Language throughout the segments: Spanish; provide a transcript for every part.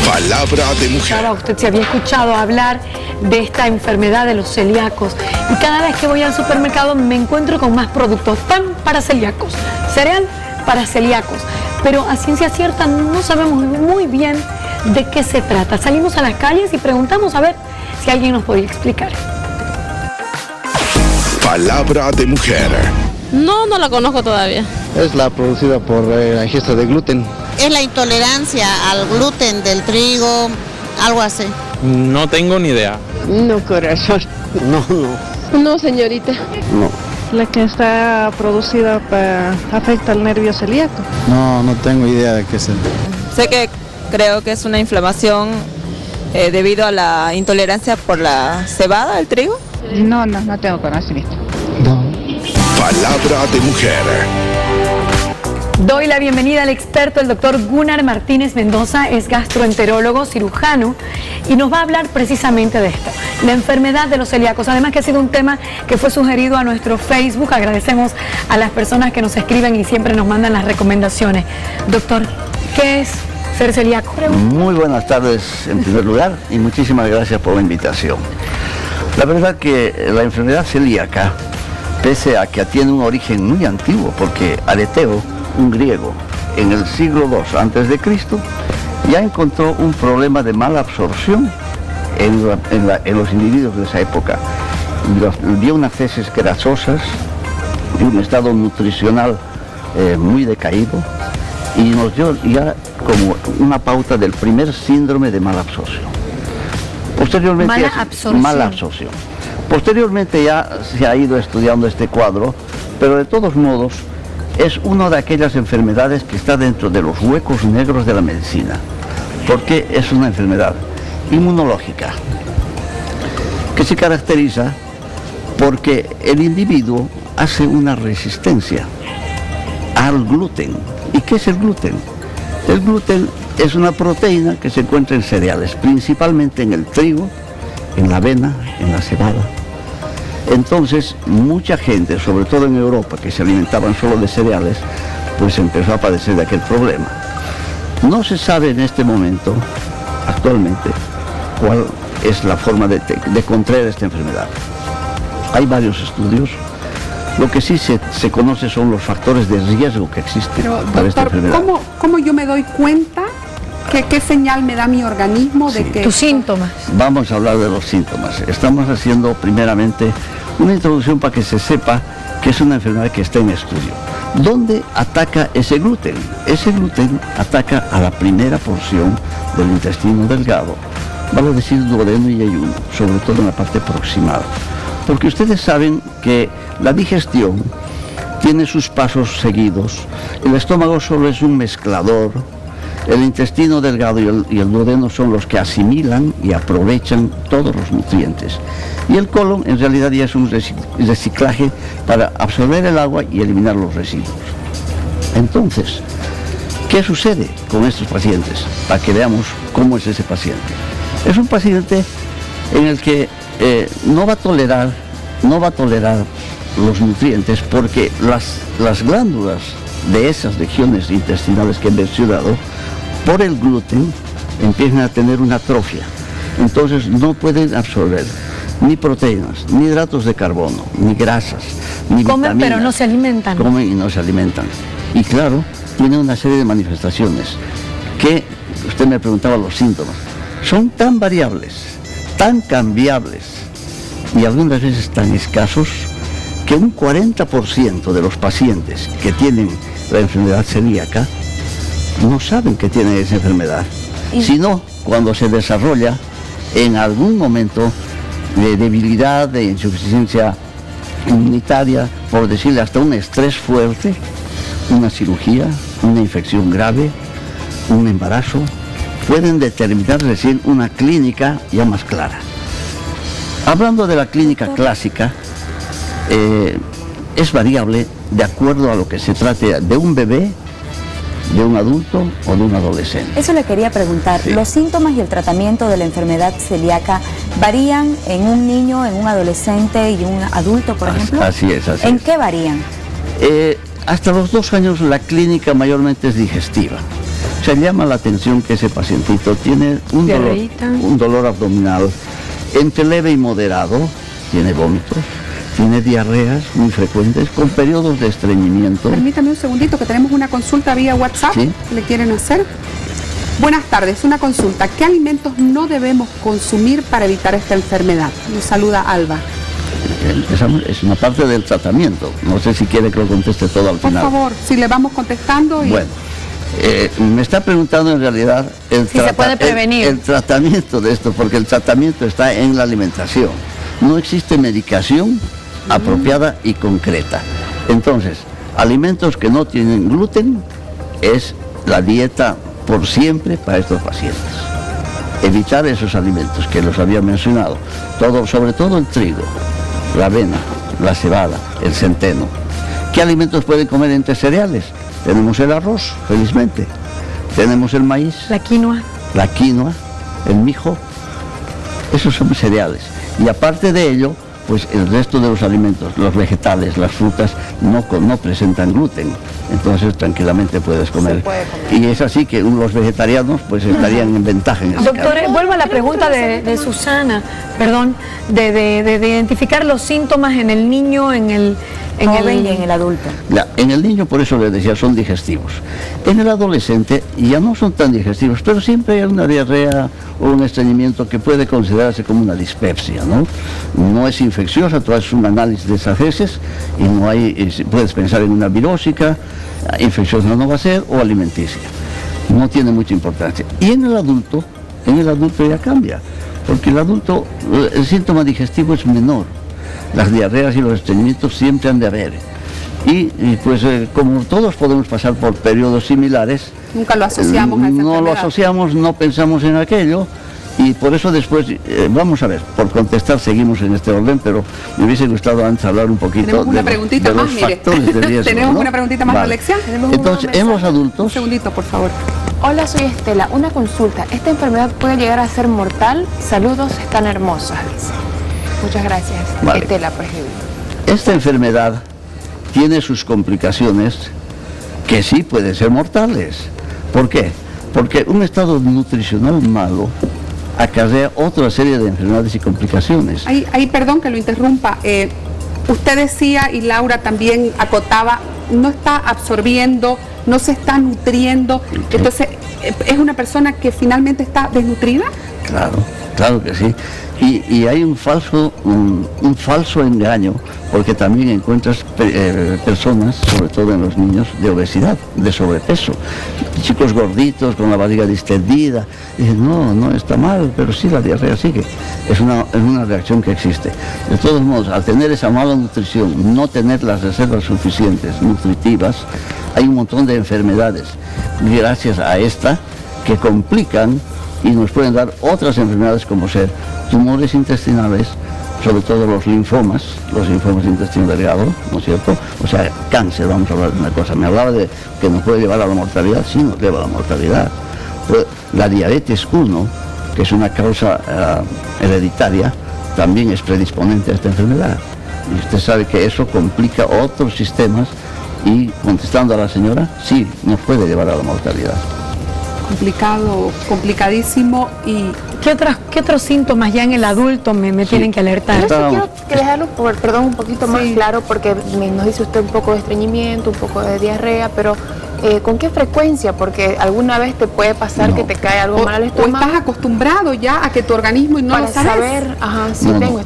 Palabra de mujer. Ahora usted se había escuchado hablar de esta enfermedad de los celíacos y cada vez que voy al supermercado me encuentro con más productos. Pan para celíacos, cereal para celíacos, pero a ciencia cierta no sabemos muy bien de qué se trata. Salimos a las calles y preguntamos a ver si alguien nos podía explicar. Palabra de mujer. No la conozco todavía. Es la producida por la ingesta de gluten. Es la intolerancia al gluten del trigo, algo así. No tengo ni idea. No, corazón. No, señorita. No. La que está producida afecta al nervio celíaco. No tengo idea de qué es. Creo que es una inflamación debido a la intolerancia por la cebada, el trigo. No tengo conocimiento. Palabra de mujer. Doy la bienvenida al experto, el doctor Gunnar Martínez Mendoza, es gastroenterólogo, cirujano, y nos va a hablar precisamente de esto, la enfermedad de los celíacos. Además que ha sido un tema que fue sugerido a nuestro Facebook. Agradecemos a las personas que nos escriben y siempre nos mandan las recomendaciones. Doctor, ¿qué es ser celíaco? Muy buenas tardes en primer lugar y muchísimas gracias por la invitación. La verdad que la enfermedad celíaca, pese a que tiene un origen muy antiguo, porque Aleteo, un griego, en el siglo II a.C., ya encontró un problema de mala absorción en los individuos de esa época. Dio unas heces grasosas y un estado nutricional muy decaído, y nos dio ya como una pauta del primer síndrome de mala absorción. Posteriormente, mala absorción. Posteriormente ya se ha ido estudiando este cuadro, pero de todos modos es una de aquellas enfermedades que está dentro de los huecos negros de la medicina, porque es una enfermedad inmunológica que se caracteriza porque el individuo hace una resistencia al gluten. ¿Y qué es el gluten? El gluten es una proteína que se encuentra en cereales, principalmente en el trigo, en la avena, en la cebada. Entonces, mucha gente, sobre todo en Europa, que se alimentaban solo de cereales, pues empezó a padecer de aquel problema. No se sabe en este momento, actualmente, cuál es la forma de contraer esta enfermedad. Hay varios estudios. Lo que sí se conoce son los factores de riesgo que existen para esta enfermedad. ¿Cómo yo me doy cuenta? ¿Qué señal me da mi organismo de que...? Tus síntomas. Vamos a hablar de los síntomas. Estamos haciendo primeramente una introducción para que se sepa que es una enfermedad que está en estudio. ¿Dónde ataca ese gluten? Ese gluten ataca a la primera porción del intestino delgado, vale decir duodeno y ayuno, sobre todo en la parte proximal. Porque ustedes saben que la digestión tiene sus pasos seguidos. El estómago solo es un mezclador. El intestino delgado y el duodeno son los que asimilan y aprovechan todos los nutrientes. Y el colon en realidad ya es un reciclaje para absorber el agua y eliminar los residuos. Entonces, ¿qué sucede con estos pacientes? Para que veamos cómo es ese paciente. Es un paciente en el que no va a tolerar los nutrientes, porque las glándulas de esas regiones intestinales que he mencionado, por el gluten, empiezan a tener una atrofia. Entonces no pueden absorber ni proteínas, ni hidratos de carbono, ni grasas, ni vitaminas. Comen pero no se alimentan. Comen y no se alimentan. Y claro, tiene una serie de manifestaciones que, usted me preguntaba los síntomas, son tan variables, tan cambiables y algunas veces tan escasos, que un 40% de los pacientes que tienen la enfermedad celíaca no saben que tienen esa enfermedad, sino cuando se desarrolla en algún momento de debilidad, de insuficiencia inmunitaria, por decirle hasta un estrés fuerte, una cirugía, una infección grave, un embarazo, pueden determinar recién una clínica ya más clara. Hablando de la clínica clásica, es variable de acuerdo a lo que se trate de un bebé, de un adulto o de un adolescente. Eso le quería preguntar. Sí. ¿Los síntomas y el tratamiento de la enfermedad celíaca varían en un niño, en un adolescente y un adulto, por ejemplo? Así es. ¿En qué varían? Hasta los 2 años la clínica mayormente es digestiva. Se llama la atención que ese pacientito tiene un dolor abdominal entre leve y moderado, tiene vómitos, tiene diarreas muy frecuentes con periodos de estreñimiento. Permítame un segundito que tenemos una consulta vía WhatsApp. ¿Sí? Que le quieren hacer. Buenas tardes, una consulta. ¿Qué alimentos no debemos consumir para evitar esta enfermedad? Nos saluda Alba. Esa es una parte del tratamiento. No sé si quiere que lo conteste todo al final. Por favor, si le vamos contestando. Bueno, me está preguntando en realidad si se puede prevenir. El tratamiento de esto, porque el tratamiento está en la alimentación. No existe medicación apropiada y concreta. Entonces, alimentos que no tienen gluten es la dieta por siempre para estos pacientes. Evitar esos alimentos que los había mencionado, sobre todo el trigo, la avena, la cebada, el centeno. ¿Qué alimentos pueden comer entre cereales? Tenemos el arroz, felizmente. Tenemos el maíz. La quinoa, el mijo. Esos son cereales. Y aparte de ello, pues el resto de los alimentos, los vegetales, las frutas, no presentan gluten. Entonces tranquilamente puedes comer. Y es así que los vegetarianos pues estarían en ventaja en ese doctor, caso. vuelvo a la pregunta de Susana, perdón, de identificar los síntomas en el niño, en el joven y en el adulto. En el niño, por eso les decía, son digestivos. En el adolescente ya no son tan digestivos, pero siempre hay una diarrea o un estreñimiento que puede considerarse como una dispepsia, ¿no? No es infecciosa, tú haces un análisis de esas heces y no hay, puedes pensar en una virósica, infecciosa no va a ser, o alimenticia. No tiene mucha importancia. Y en el adulto ya cambia, porque el adulto, el síntoma digestivo es menor. Las diarreas y los estreñimientos siempre han de haber. Y pues como todos podemos pasar por periodos similares, nunca lo asociamos a esa no lo enfermedad. asociamos, no pensamos en aquello. Y por eso después, vamos a ver, por contestar seguimos en este orden, pero me hubiese gustado antes hablar un poquito Tenemos una de preguntita los más, mire. factores de riesgo. Tenemos ¿no? una preguntita más, Vale. Alexia. Entonces, en los adultos... Un segundito, por favor. Hola, soy Estela. Una consulta. ¿Esta enfermedad puede llegar a ser mortal? Saludos, están hermosas, dice. Muchas gracias, Vale. Estela, por ejemplo. Esta enfermedad tiene sus complicaciones que sí pueden ser mortales. ¿Por qué? Porque un estado nutricional malo acarrea otra serie de enfermedades y complicaciones. Ahí, perdón que lo interrumpa. Usted decía, y Laura también acotaba, no está absorbiendo, no se está nutriendo. Entonces, ¿es una persona que finalmente está desnutrida? Claro que sí. Y hay un falso engaño, porque también encuentras personas, sobre todo en los niños, de obesidad, de sobrepeso. Chicos gorditos, con la barriga distendida. Dicen, no está mal, pero sí la diarrea sigue. Es una reacción que existe. De todos modos, al tener esa mala nutrición, no tener las reservas suficientes, nutritivas, hay un montón de enfermedades, gracias a esta, que complican y nos pueden dar otras enfermedades como ser tumores intestinales, sobre todo los linfomas de intestino delgado, ¿no es cierto? O sea, cáncer, vamos a hablar de una cosa. Me hablaba de que nos puede llevar a la mortalidad, sí nos lleva a la mortalidad. La diabetes 1, que es una causa hereditaria, también es predisponente a esta enfermedad. Y usted sabe que eso complica otros sistemas y, contestando a la señora, sí nos puede llevar a la mortalidad. Complicado, complicadísimo. ¿Y qué otros síntomas ya en el adulto me tienen que alertar? Yo sí quiero dejarlo, un poquito más claro, porque nos dice usted un poco de estreñimiento, un poco de diarrea, pero ¿con qué frecuencia? Porque alguna vez te puede pasar que te cae algo mal al estómago. ¿O estás acostumbrado ya a que tu organismo y no lo sabes? Saber, sí tengo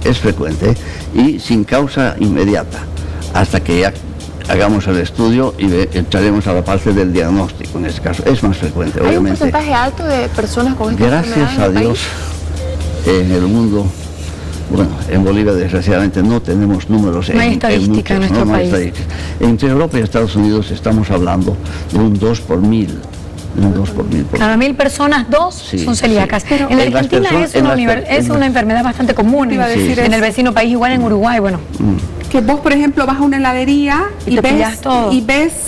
es frecuente y sin causa inmediata, hasta que ya hagamos el estudio y entraremos a la parte del diagnóstico. En este caso es más frecuente, ¿Hay obviamente. un porcentaje alto de personas con esta enfermedad Gracias a Dios, en el mundo, bueno, en Bolivia desgraciadamente no tenemos números. No hay estadística en nuestro país. Entre Europa y Estados Unidos estamos hablando de un 2 por 1000. Cada 1000 personas, 2 son celíacas. Pero en la Argentina es una enfermedad bastante común. Iba a decir en el vecino país, igual en Uruguay, bueno. Que vos, por ejemplo, vas a una heladería y ves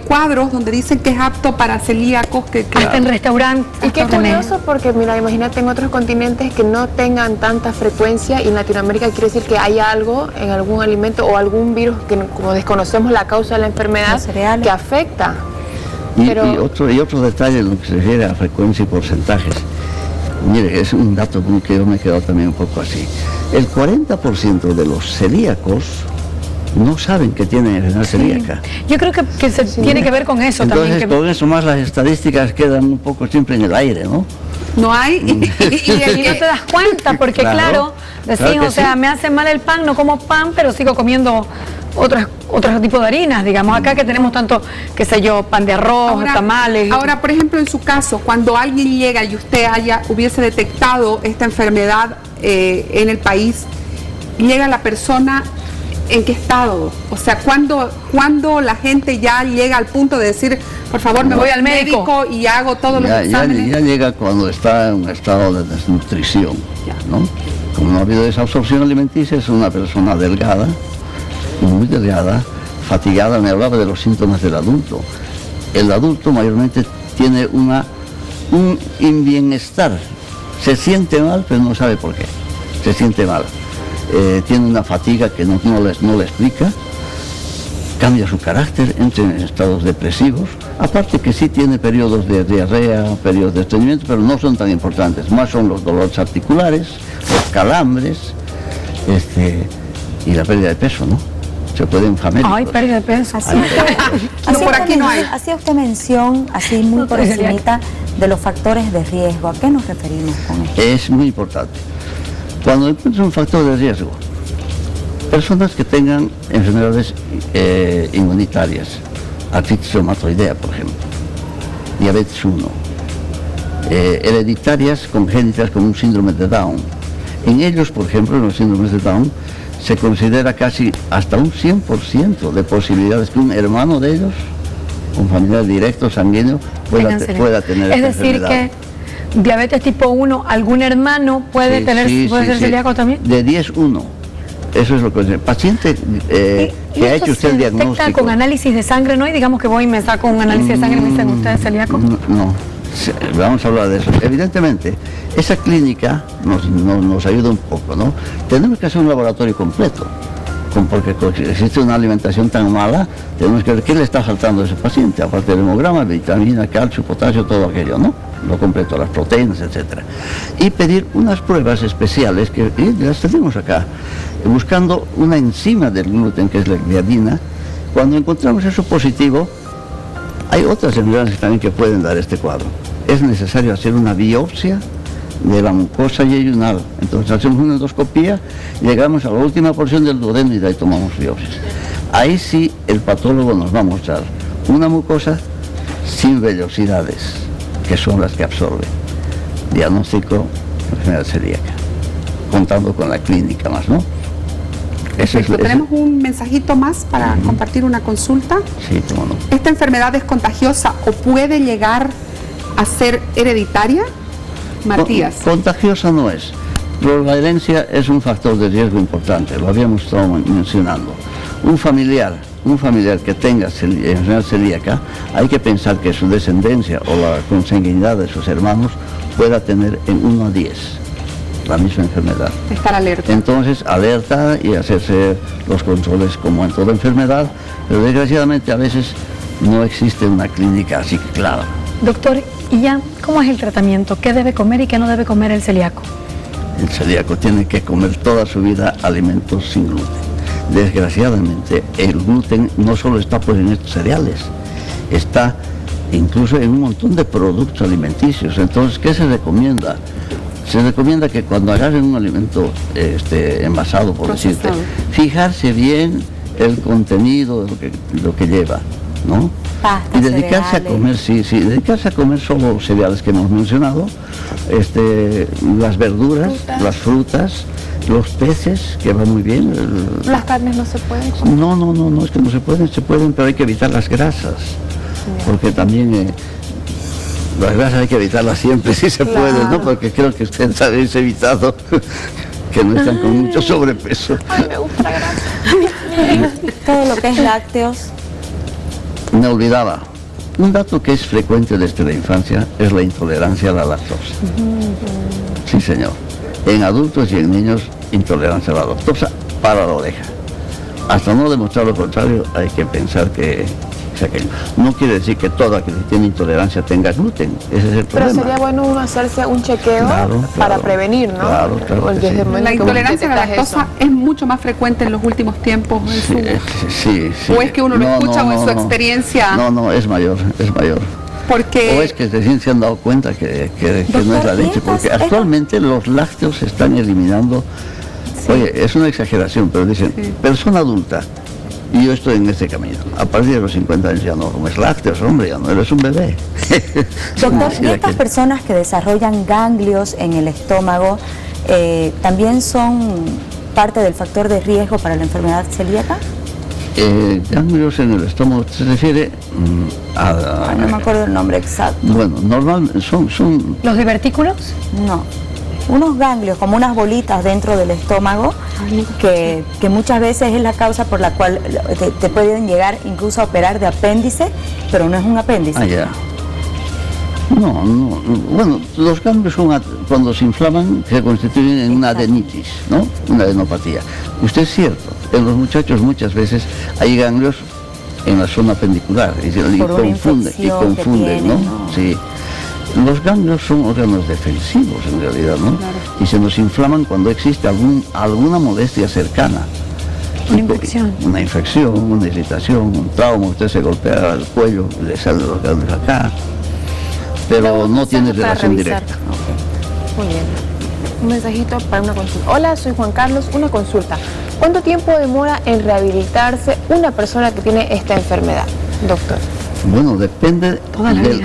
cuadros donde dicen que es apto para celíacos. Hasta en restaurantes. Y qué curioso, porque mira, imagínate en otros continentes que no tengan tanta frecuencia, y en Latinoamérica quiere decir que hay algo en algún alimento o algún virus que, como desconocemos la causa de la enfermedad, que afecta. Y otro detalle en lo que se refiere a frecuencia y porcentajes. Mire, es un dato que yo me he quedado también un poco así. El 40% de los celíacos no saben que tienen enfermedad celíaca. Yo creo que tiene que ver con eso. Entonces, también. Con eso más las estadísticas quedan un poco siempre en el aire, ¿no? No hay. Y no te das cuenta, porque claro, decís, claro o sea, sí. me hace mal el pan, no como pan, pero sigo comiendo otros tipos de harinas, digamos, acá que tenemos tanto, qué sé yo, pan de arroz, tamales. Ahora, por ejemplo, en su caso, cuando alguien llega y usted hubiese detectado esta enfermedad en el país, llega la persona, ¿en qué estado? O sea, ¿cuándo la gente ya llega al punto de decir, por favor, me voy al médico y hago todos los exámenes? Ya llega cuando está en un estado de desnutrición, ¿no? Como no ha habido esa absorción alimenticia, es una persona delgada, muy delgada, fatigada. Me hablaba de los síntomas del adulto. El adulto mayormente tiene un bienestar. Se siente mal, pero no sabe por qué. Se siente mal. Tiene una fatiga que no le explica. Cambia su carácter, entra en estados depresivos. Aparte que sí tiene periodos de diarrea, periodos de estreñimiento, pero no son tan importantes. Más son los dolores articulares, los calambres, y la pérdida de peso, ¿no? Se puede infamar. Ay, pérdida de peso. Hacía usted mención, así muy por encimita, de los factores de riesgo. ¿A qué nos referimos con esto? Es muy importante. Cuando encuentra un factor de riesgo, personas que tengan enfermedades inmunitarias, artritis reumatoidea, por ejemplo, diabetes 1, hereditarias congénitas como un síndrome de Down. En ellos, por ejemplo, en los síndromes de Down, se considera casi hasta un 100% de posibilidades que un hermano de ellos, un familiar directo sanguíneo, pueda tener esta decir, enfermedad. que diabetes tipo 1, algún hermano puede ser celíaco también. De 10-1. Eso es lo que el paciente que ha hecho usted el diagnóstico. Con análisis de sangre, ¿no? Y digamos que voy y me saco un análisis de sangre y me dicen, ¿usted es celíaco? No, vamos a hablar de eso. Evidentemente, esa clínica nos ayuda un poco, ¿no? Tenemos que hacer un laboratorio completo, porque existe una alimentación tan mala, tenemos que ver qué le está faltando a ese paciente, aparte del hemograma, vitamina, calcio, potasio, todo aquello, ¿no? Lo completo, las proteínas, etcétera. Y pedir unas pruebas especiales que las tenemos acá, buscando una enzima del gluten, que es la gliadina. Cuando encontramos eso positivo, hay otras enfermedades también que pueden dar este cuadro. Es necesario hacer una biopsia de la mucosa yeyunal. Entonces hacemos una endoscopía, llegamos a la última porción del duodeno y de ahí tomamos biopsias. Ahí sí el patólogo nos va a mostrar una mucosa sin vellosidades, que son las que absorben. Diagnóstico de enfermedad celíaca, contando con la clínica más, ¿no? Tenemos un mensajito más para compartir una consulta. Sí, cómo no. ¿Esta enfermedad es contagiosa o puede llegar a ser hereditaria? Matías. Contagiosa no es, pero la herencia es un factor de riesgo importante, lo habíamos estado mencionando. Un familiar que tenga enfermedad celíaca, hay que pensar que su descendencia o la consanguinidad de sus hermanos pueda tener en 1 a 10 la misma enfermedad. Estar alerta. Entonces, alerta y hacerse los controles como en toda enfermedad, pero desgraciadamente a veces no existe una clínica así clara. Doctor, ¿y ya cómo es el tratamiento? ¿Qué debe comer y qué no debe comer el celíaco? El celíaco tiene que comer toda su vida alimentos sin gluten. Desgraciadamente, el gluten no solo está en estos cereales, está incluso en un montón de productos alimenticios. Entonces, ¿qué se recomienda? Se recomienda que cuando agarren un alimento envasado, por decirte, fijarse bien el contenido de lo que lleva, ¿no? Pasta, y dedicarse cereales. a comer, dedicarse a comer solo los cereales que hemos mencionado, las verduras, las frutas, los peces, que va muy bien. Las carnes no se pueden comer. No, es que no se pueden, pero hay que evitar las grasas, porque también las grasas hay que evitarlas siempre si se puede, ¿no? Porque creo que ustedes habéis evitado que no están con mucho sobrepeso. Ay, me gusta la grasa. Todo lo que es lácteos. Me olvidaba, un dato que es frecuente desde la infancia es la intolerancia a la lactosa. Sí, señor. En adultos y en niños, intolerancia a la lactosa para la oreja. Hasta no demostrar lo contrario, hay que pensar que aquello. No quiere decir que todo aquel que tiene intolerancia tenga gluten, ese es el Pero problema. sería bueno uno hacerse un chequeo para prevenir, ¿no? Claro, O desde el momento La que uno intolerancia a la detectas lactosa es mucho más frecuente en los últimos tiempos. Sí. ¿O es que uno lo escucha o en su experiencia? No, es mayor. Porque... O es que recién se han dado cuenta que no es la leche, porque actualmente los lácteos se están eliminando. Oye, es una exageración, pero dicen, persona adulta, y yo estoy en este camino. A partir de los 50 años ya no comes lácteos, hombre, ya no eres un bebé. Doctor, ¿y estas personas que desarrollan ganglios en el estómago también son parte del factor de riesgo para la enfermedad celíaca? Ganglios en el estómago, ¿se refiere a...? No me acuerdo el nombre exacto. Bueno, normalmente son... ¿Los divertículos? No. Unos ganglios, como unas bolitas dentro del estómago, que muchas veces es la causa por la cual te pueden llegar incluso a operar de apéndice, pero no es un apéndice. Ah, ya. No. Bueno, los ganglios cuando se inflaman se constituyen en una adenitis, ¿no? Una adenopatía. Usted es cierto, en los muchachos muchas veces hay ganglios en la zona pendicular y confunden, ¿no? Sí. Los ganglios son órganos defensivos en realidad, ¿no? Claro. Y se nos inflaman cuando existe alguna molestia cercana. Una infección, una irritación, un trauma, usted se golpea el cuello, le salen los ganglios acá, pero no tiene relación directa. Okay. Muy bien. Un mensajito para una consulta. Hola, soy Juan Carlos, una consulta. ¿Cuánto tiempo demora en rehabilitarse una persona que tiene esta enfermedad, doctor? Bueno, depende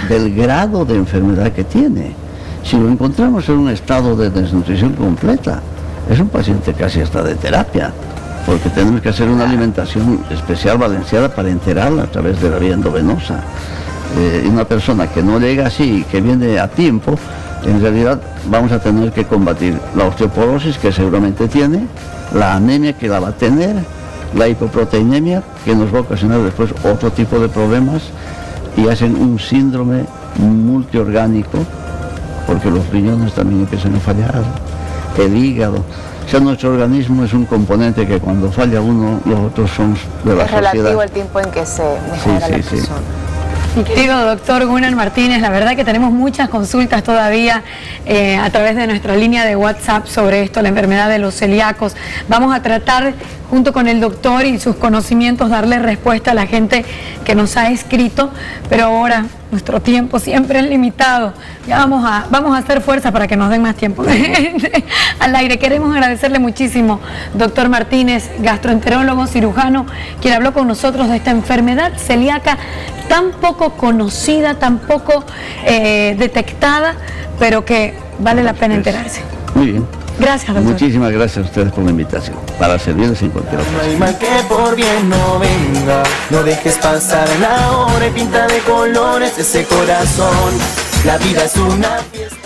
del grado de enfermedad que tiene. Si lo encontramos en un estado de desnutrición completa, es un paciente casi hasta de terapia, porque tenemos que hacer una alimentación especial balanceada para enterarla a través de la vía endovenosa. Y una persona que no llega así, que viene a tiempo, en realidad vamos a tener que combatir la osteoporosis que seguramente tiene, la anemia que la va a tener, la hipoproteinemia que nos va a ocasionar después otro tipo de problemas y hacen un síndrome multiorgánico porque los riñones también empiezan a fallar, el hígado. O sea, nuestro organismo es un componente que cuando falla uno, los otros son de la sociedad. Es relativo al tiempo en que se mejora la persona. Mi querido doctor Gunnar Martínez, la verdad que tenemos muchas consultas todavía a través de nuestra línea de WhatsApp sobre esto, la enfermedad de los celíacos. Vamos a tratar, junto con el doctor y sus conocimientos, darle respuesta a la gente que nos ha escrito, pero ahora nuestro tiempo siempre es limitado. Ya vamos a hacer fuerza para que nos den más tiempo al aire. Queremos agradecerle muchísimo, doctor Martínez, gastroenterólogo, cirujano, quien habló con nosotros de esta enfermedad celíaca tan poco conocida, tan poco detectada, pero que vale la pena enterarse. Muy bien. Gracias, doctor. Muchísimas gracias a ustedes por la invitación, para servirles en cualquier ocasión. No hay mal que por bien no venga, no dejes pasar la hora y pinta de colores ese corazón. La vida es una fiesta.